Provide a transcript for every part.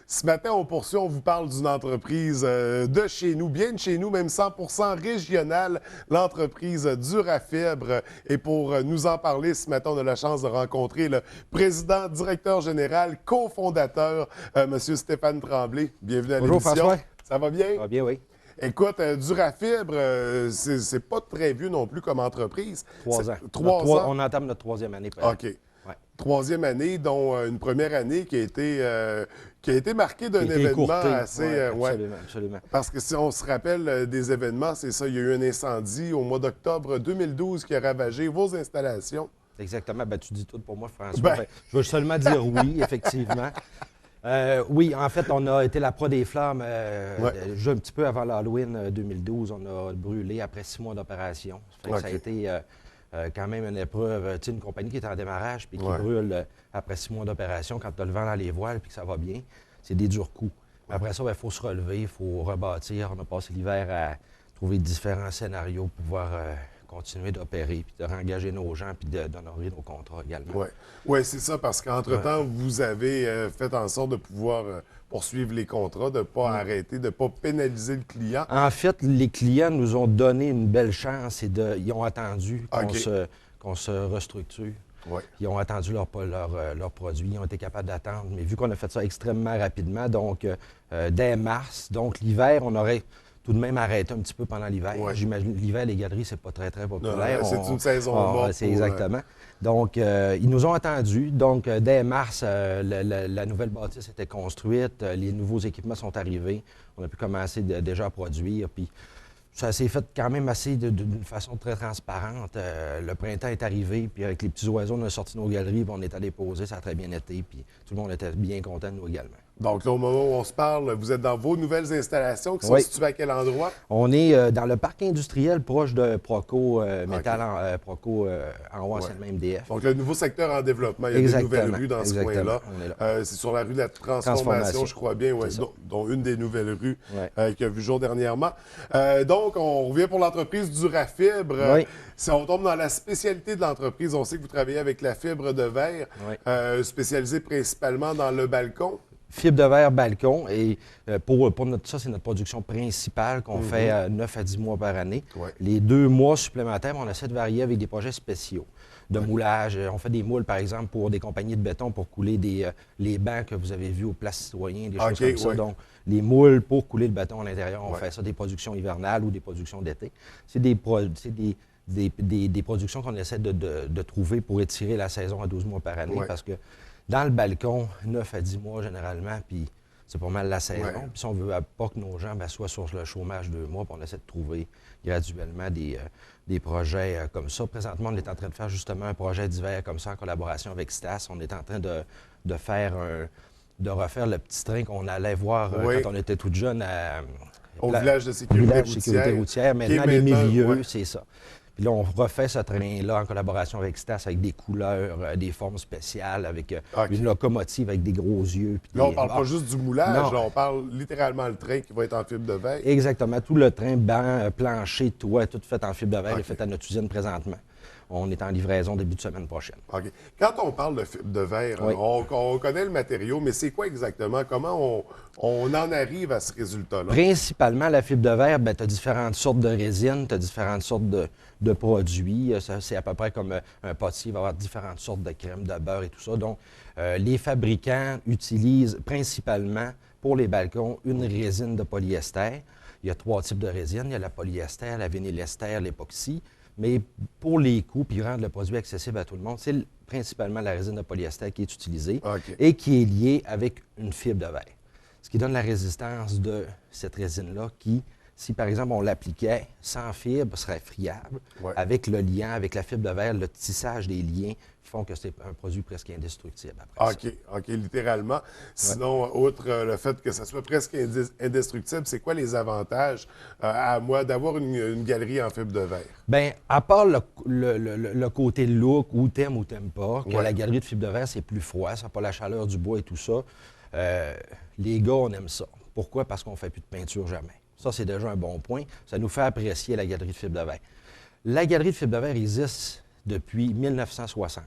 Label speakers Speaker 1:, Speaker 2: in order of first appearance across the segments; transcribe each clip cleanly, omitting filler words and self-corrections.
Speaker 1: Ce matin, on poursuit, on vous parle d'une entreprise de chez nous, bien de chez nous, même 100% régionale, l'entreprise Durafibre. Et pour nous en parler ce matin, on a la chance de rencontrer le président, directeur général, cofondateur, M. Stéphane Tremblay. Bienvenue à
Speaker 2: Bonjour
Speaker 1: l'émission.
Speaker 2: François.
Speaker 1: Ça va bien?
Speaker 2: Ça va bien, oui.
Speaker 1: Écoute, Durafibre, c'est pas très vieux non plus comme entreprise.
Speaker 2: 3 ans.
Speaker 1: 3 ans?
Speaker 2: On entame notre 3e année.
Speaker 1: OK.
Speaker 2: Ouais.
Speaker 1: 3e année, dont une première année qui a été marquée d'un
Speaker 2: Qui a été
Speaker 1: événement
Speaker 2: écourté.
Speaker 1: assez...
Speaker 2: Absolument, absolument.
Speaker 1: Parce que si on se rappelle des événements, c'est ça, il y a eu un incendie au mois d'octobre 2012 qui a ravagé vos installations.
Speaker 2: Exactement. Ben, tu dis tout pour moi, François.
Speaker 1: Ben-
Speaker 2: Ben, je veux seulement dire oui, effectivement. Oui, en fait, on a été la proie des flammes déjà un petit peu avant l'Halloween 2012. On a brûlé après 6 mois d'opération. Ça a été quand même une épreuve. Tu sais, une compagnie qui est en démarrage puis qui brûle après 6 mois d'opération, quand tu as le vent dans les voiles puis que ça va bien, c'est des durs coups. Mais après ça, il faut se relever, il faut rebâtir. On a passé l'hiver à trouver différents scénarios pour pouvoir continuer d'opérer, puis de réengager nos gens, puis d'honorer nos contrats également.
Speaker 1: Oui, c'est ça, parce qu'entre-temps, vous avez fait en sorte de pouvoir poursuivre les contrats, de ne pas arrêter, de ne pas pénaliser le client.
Speaker 2: En fait, les clients nous ont donné une belle chance et ils ont attendu qu'on se restructure.
Speaker 1: Ouais.
Speaker 2: Ils ont attendu leurs produits, ils ont été capables d'attendre. Mais vu qu'on a fait ça extrêmement rapidement, donc dès mars, donc l'hiver, on aurait tout de même arrêté un petit peu pendant l'hiver.
Speaker 1: Ouais.
Speaker 2: J'imagine l'hiver, les galeries, c'est pas très, très populaire.
Speaker 1: Non, c'est une saison morte.
Speaker 2: C'est exactement. Donc, ils nous ont attendus. Donc, dès mars, la nouvelle bâtisse était construite, les nouveaux équipements sont arrivés. On a pu commencer déjà à produire. Puis, ça s'est fait quand même assez d'une façon très transparente. Le printemps est arrivé, puis avec les petits oiseaux, on a sorti nos galeries, puis on est allé poser, ça a très bien été, puis tout le monde était bien content de nous également.
Speaker 1: Donc là, au moment où on se parle, vous êtes dans vos nouvelles installations qui sont situées à quel endroit?
Speaker 2: On est dans le parc industriel proche de Proco Métal, Proco en haut, anciennement MDF.
Speaker 1: Donc le nouveau secteur en développement, il y a des nouvelles rues dans ce coin-là. C'est sur la rue de la Transformation, je crois bien, dont une des nouvelles rues qui a vu jour dernièrement. Donc, on revient pour l'entreprise Durafibre. Si on tombe dans la spécialité de l'entreprise, on sait que vous travaillez avec la fibre de verre, spécialisée principalement dans le balcon.
Speaker 2: Fibre de verre balcon. Et ça, c'est notre production principale qu'on fait 9 à 10 mois par année. Les 2 mois supplémentaires, on essaie de varier avec des projets spéciaux de moulage. On fait des moules, par exemple, pour des compagnies de béton pour couler les bancs que vous avez vus aux places citoyennes, des choses comme ça. Donc, les moules pour couler le béton à l'intérieur, on fait ça des productions hivernales ou des productions d'été. C'est des productions qu'on essaie de trouver pour étirer la saison à 12 mois par année parce que dans le balcon, 9 à 10 mois généralement, puis c'est pas mal la saison. Puis si on veut pas que nos gens soient sur le chômage 2 mois, puis on essaie de trouver graduellement des projets comme ça. Présentement, on est en train de faire justement un projet d'hiver comme ça en collaboration avec Stas. On est en train de refaire le petit train qu'on allait voir quand on était tout jeune
Speaker 1: au village de sécurité routière.
Speaker 2: Maintenant, les Milieux, c'est ça. Puis là, on refait ce train-là en collaboration avec Stas, avec des couleurs, des formes spéciales, avec une locomotive avec des gros yeux.
Speaker 1: Là, on ne parle pas juste du moulage, là, on parle littéralement le train qui va être en fibre de verre.
Speaker 2: Exactement. Tout le train, banc, plancher, toit, tout fait en fibre de verre est fait à notre usine présentement. On est en livraison début de semaine prochaine.
Speaker 1: OK. Quand on parle de fibre de verre, on connaît le matériau, mais c'est quoi exactement? Comment on en arrive à ce résultat-là?
Speaker 2: Principalement, la fibre de verre, tu as différentes sortes de résines, tu as différentes sortes de produits. C'est à peu près comme un pâtissier va avoir différentes sortes de crème, de beurre et tout ça. Donc, les fabricants utilisent principalement pour les balcons une résine de polyester. Il y a 3 types de résines. Il y a la polyester, la vinylester, l'époxy. Mais pour les coûts, puis rendre le produit accessible à tout le monde, c'est principalement la résine de polyester qui est utilisée et qui est liée avec une fibre de verre. Ce qui donne la résistance de cette résine-là qui, si par exemple on l'appliquait sans fibre, serait friable. Avec le liant, avec la fibre de verre, le tissage des liens font que c'est un produit presque indestructible après ça.
Speaker 1: OK, littéralement. Sinon, outre le fait que ça soit presque indestructible, c'est quoi les avantages à moi d'avoir une galerie en fibre de verre?
Speaker 2: Bien, à part le côté look, ou t'aimes pas, que la galerie de fibre de verre, c'est plus froid, ça n'a pas la chaleur du bois et tout ça, les gars, on aime ça. Pourquoi? Parce qu'on ne fait plus de peinture jamais. Ça, c'est déjà un bon point. Ça nous fait apprécier la galerie de fibre de verre. La galerie de fibre de verre existe depuis 1960.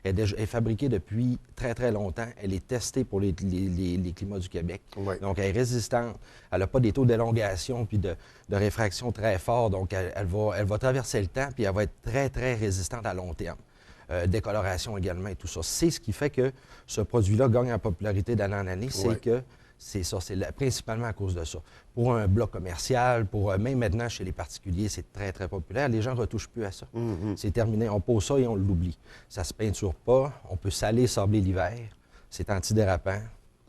Speaker 2: Elle est fabriquée depuis très, très longtemps. Elle est testée pour les climats du Québec.
Speaker 1: Ouais.
Speaker 2: Donc, elle est résistante. Elle n'a pas des taux d'élongation puis de réfraction très forts. Donc, elle va traverser le temps puis elle va être très, très résistante à long terme. Décoloration également et tout ça. C'est ce qui fait que ce produit-là gagne en popularité d'année en année. C'est que c'est ça, principalement à cause de ça. Pour un bloc commercial, même maintenant chez les particuliers, c'est très, très populaire. Les gens ne retouchent plus à ça. C'est terminé. On pose ça et on l'oublie. Ça ne se peinture pas. On peut saler, sabler l'hiver. C'est antidérapant.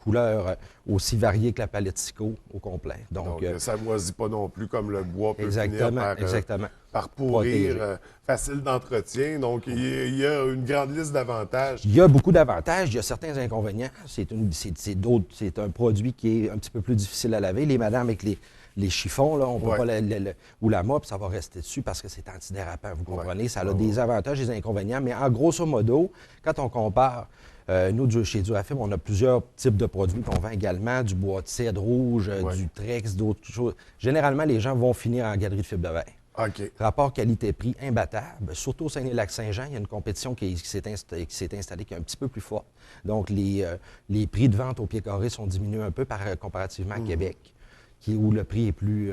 Speaker 2: Couleur aussi variée que la palette Sico au complet. Donc
Speaker 1: ça ne moisit pas non plus comme le bois peut
Speaker 2: exactement,
Speaker 1: finir par pourrir, facile d'entretien. Donc, il y a une grande liste d'avantages.
Speaker 2: Il y a beaucoup d'avantages. Il y a certains inconvénients. C'est un produit qui est un petit peu plus difficile à laver. Les madames avec les chiffons, là, on peut pas ou la mop, ça va rester dessus parce que c'est antidérapant, vous comprenez? Ça a des avantages et des inconvénients. Mais en grosso modo, quand on compare... nous, chez Durafib, on a plusieurs types de produits qu'on vend également, du bois de cèdre rouge, du Trex, d'autres choses. Généralement, les gens vont finir en galerie de fibre de verre.
Speaker 1: OK.
Speaker 2: Rapport qualité-prix imbattable. Surtout au Saguenay-Lac-Saint-Jean, il y a une compétition qui s'est installée qui est un petit peu plus forte. Donc, les prix de vente au pied carré sont diminués un peu comparativement à Québec, où le prix est plus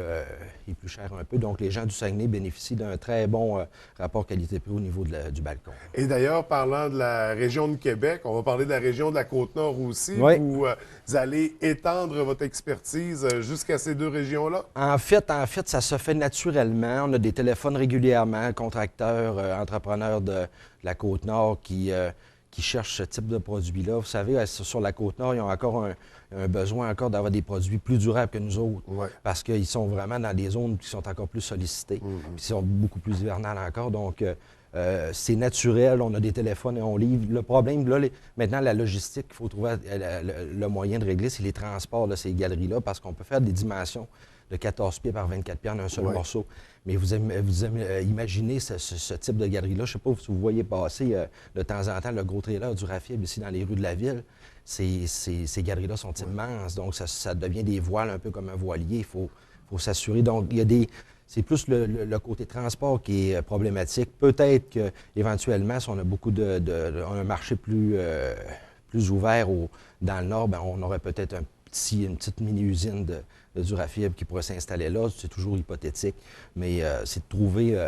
Speaker 2: cher un peu. Donc, les gens du Saguenay bénéficient d'un très bon rapport qualité-prix au niveau du balcon.
Speaker 1: Et d'ailleurs, parlant de la région de Québec, on va parler de la région de la Côte-Nord aussi, où vous allez étendre votre expertise jusqu'à ces deux régions-là? En
Speaker 2: fait, ça se fait naturellement. On a des téléphones régulièrement, contracteurs, entrepreneurs de la Côte-Nord qui cherchent ce type de produit-là. Vous savez, sur la Côte-Nord, ils ont encore un besoin d'avoir des produits plus durables que nous autres, parce qu'ils sont vraiment dans des zones qui sont encore plus sollicitées, puis qui sont beaucoup plus hivernales encore. Donc, c'est naturel, on a des téléphones et on livre. Le problème, là, maintenant, la logistique, il faut trouver le moyen de régler, c'est les transports de ces galeries-là, parce qu'on peut faire des dimensions de 14 pieds par 24 pieds en un seul morceau. Mais vous imaginez ce type de galerie-là. Je ne sais pas si vous voyez passer de temps en temps le gros trailer du Durafib ici dans les rues de la ville. Ces galeries-là sont immenses, donc ça devient des voiles un peu comme un voilier. Il faut s'assurer. Donc, c'est plus le côté transport qui est problématique. Peut-être qu'éventuellement, si on a un marché plus ouvert dans le Nord, bien, on aurait peut-être une petite mini-usine de Durafib qui pourrait s'installer là. C'est toujours hypothétique, mais c'est de trouver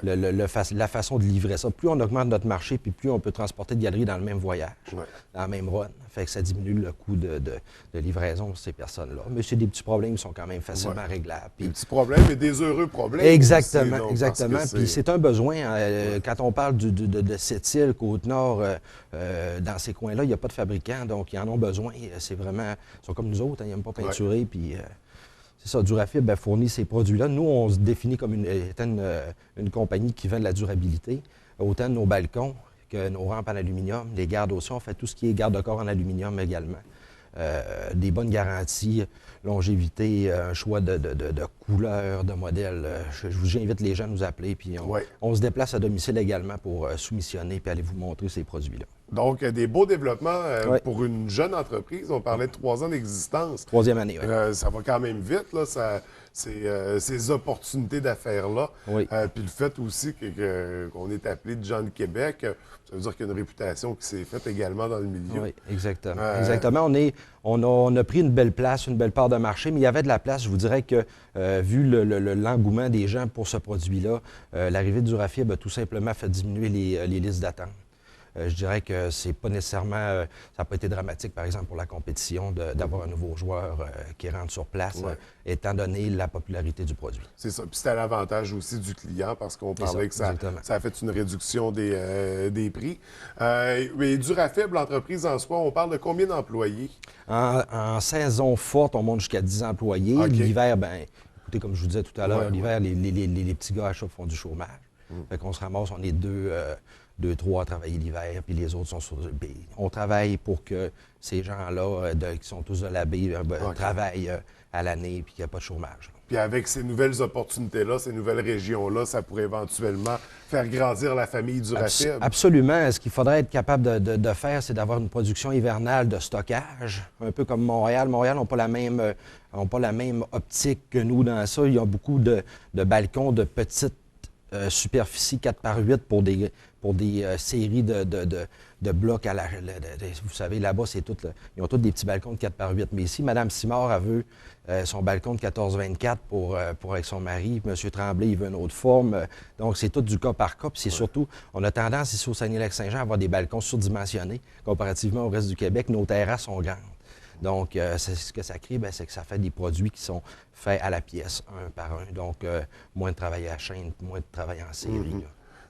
Speaker 2: la façon de livrer ça. Plus on augmente notre marché, puis plus on peut transporter de galeries dans le même voyage, dans la même run. Fait que ça diminue le coût de livraison de ces personnes-là. Mais c'est des petits problèmes qui sont quand même facilement réglables. Puis...
Speaker 1: Des petits problèmes et des heureux problèmes.
Speaker 2: Exactement,
Speaker 1: aussi, donc,
Speaker 2: exactement. Puis c'est un besoin. Quand on parle de cette île, Côte-Nord, dans ces coins-là, il n'y a pas de fabricants, donc ils en ont besoin. C'est vraiment... Ils sont comme nous autres, ils n'aiment pas peinturer, puis... C'est ça, Durafib fournit ces produits-là. Nous, on se définit comme étant une compagnie qui vend de la durabilité, autant de nos balcons que nos rampes en aluminium, les gardes aussi. On fait tout ce qui est garde-corps en aluminium également. Des bonnes garanties, longévité, un choix de couleurs, de modèles. J'invite les gens à nous appeler, puis on se déplace à domicile également pour soumissionner puis aller vous montrer ces produits-là.
Speaker 1: Donc, des beaux développements pour une jeune entreprise. On parlait de 3 ans d'existence.
Speaker 2: 3e année, oui.
Speaker 1: Ça va quand même vite, là. Ces opportunités d'affaires-là. Puis le fait aussi qu'on est appelé de gens de Québec, ça veut dire qu'il y a une réputation qui s'est faite également dans le milieu.
Speaker 2: Oui, exactement. Exactement. On a pris une belle place, une belle part de marché, mais il y avait de la place. Je vous dirais que, vu l'engouement des gens pour ce produit-là, l'arrivée de Durafib a tout simplement fait diminuer les listes d'attente. Je dirais que c'est pas nécessairement... ça n'a pas été dramatique, par exemple, pour la compétition d'avoir un nouveau joueur qui rentre sur place, étant donné la popularité du produit.
Speaker 1: C'est ça. Puis c'était à l'avantage aussi du client, parce qu'on parlait que ça a fait une réduction des prix. Mais Durafib, l'entreprise en soi, on parle de combien d'employés?
Speaker 2: En saison forte, on monte jusqu'à 10 employés. L'hiver, bien, écoutez, comme je vous disais tout à l'heure, l'hiver, les petits gars à chauffe font du chômage. Fait qu'on se ramasse, on est deux, trois à travailler l'hiver, puis les autres sont sur... On travaille pour que ces gens-là, qui sont tous de la baie, travaillent à l'année, puis qu'il n'y a pas de chômage.
Speaker 1: Puis avec ces nouvelles opportunités-là, ces nouvelles régions-là, ça pourrait éventuellement faire grandir la famille Durafib.
Speaker 2: Absolument. Ce qu'il faudrait être capable de faire, c'est d'avoir une production hivernale de stockage, un peu comme Montréal. Montréal n'a pas la même optique que nous dans ça. Il y a beaucoup de balcons de petites superficie 4x8 pour des séries de blocs à vous savez, là-bas, ils ont tous des petits balcons de 4x8. Mais ici, Mme Simard, elle veut son balcon de 14-24 pour avec son mari. M. Tremblay, il veut une autre forme. Donc, c'est tout du cas par cas. Puis c'est surtout, on a tendance ici au Saguenay-Lac-Saint-Jean à avoir des balcons surdimensionnés comparativement au reste du Québec. Nos terrasses sont grandes. Donc, ce que ça crée, c'est que ça fait des produits qui sont faits à la pièce, un par un. Donc, moins de travail à la chaîne, moins de travail en série.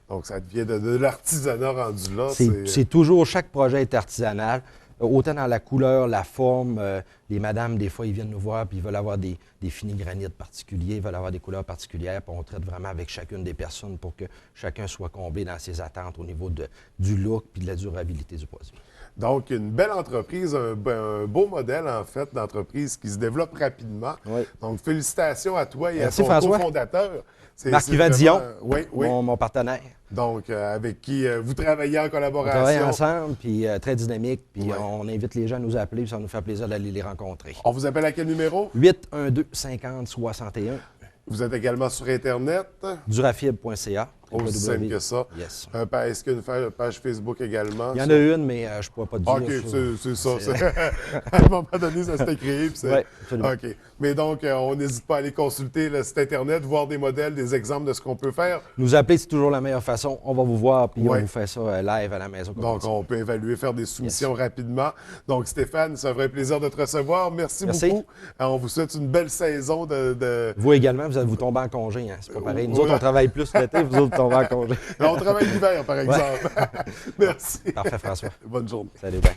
Speaker 1: Donc, ça devient de l'artisanat rendu là.
Speaker 2: C'est toujours, chaque projet est artisanal, autant dans la couleur, la forme. Les madames, des fois, ils viennent nous voir puis ils veulent avoir des finis granites particuliers, ils veulent avoir des couleurs particulières. Puis on traite vraiment avec chacune des personnes pour que chacun soit comblé dans ses attentes au niveau du look puis de la durabilité du produit.
Speaker 1: Donc, une belle entreprise, un beau modèle, en fait, d'entreprise qui se développe rapidement.
Speaker 2: Oui.
Speaker 1: Donc, félicitations à toi et à ton
Speaker 2: François.
Speaker 1: cofondateur.
Speaker 2: Marc-Yvan Dion,
Speaker 1: oui.
Speaker 2: Mon partenaire.
Speaker 1: Donc, avec qui vous travaillez en collaboration.
Speaker 2: On travaille ensemble, puis très dynamique, puis on invite les gens à nous appeler, puis ça nous fait plaisir d'aller les rencontrer.
Speaker 1: On vous appelle à quel numéro?
Speaker 2: 812-50-61.
Speaker 1: Vous êtes également sur Internet?
Speaker 2: Durafib.ca.
Speaker 1: Aussi simple que ça.
Speaker 2: Yes.
Speaker 1: Est-ce qu'il y a une page Facebook également?
Speaker 2: Il y en a une, mais je ne pourrais pas dire.
Speaker 1: OK, c'est ça. À un moment donné, ça s'était créé.
Speaker 2: Oui, absolument.
Speaker 1: OK. Mais donc, on n'hésite pas à aller consulter le site Internet, voir des modèles, des exemples de ce qu'on peut faire.
Speaker 2: Nous appeler, c'est toujours la meilleure façon. On va vous voir, puis on vous fait ça live à la maison.
Speaker 1: Donc, on peut évaluer, faire des soumissions rapidement. Donc, Stéphane, c'est un vrai plaisir de te recevoir. Merci beaucoup. On vous souhaite une belle saison de...
Speaker 2: Vous également, vous tombez en congé. Hein? C'est pas pareil. Nous autres, on travaille plus l'été, vous autres, tombez en congé.
Speaker 1: On travaille l'hiver, par exemple. Merci.
Speaker 2: Parfait, François.
Speaker 1: Bonne journée.
Speaker 2: Salut, bien.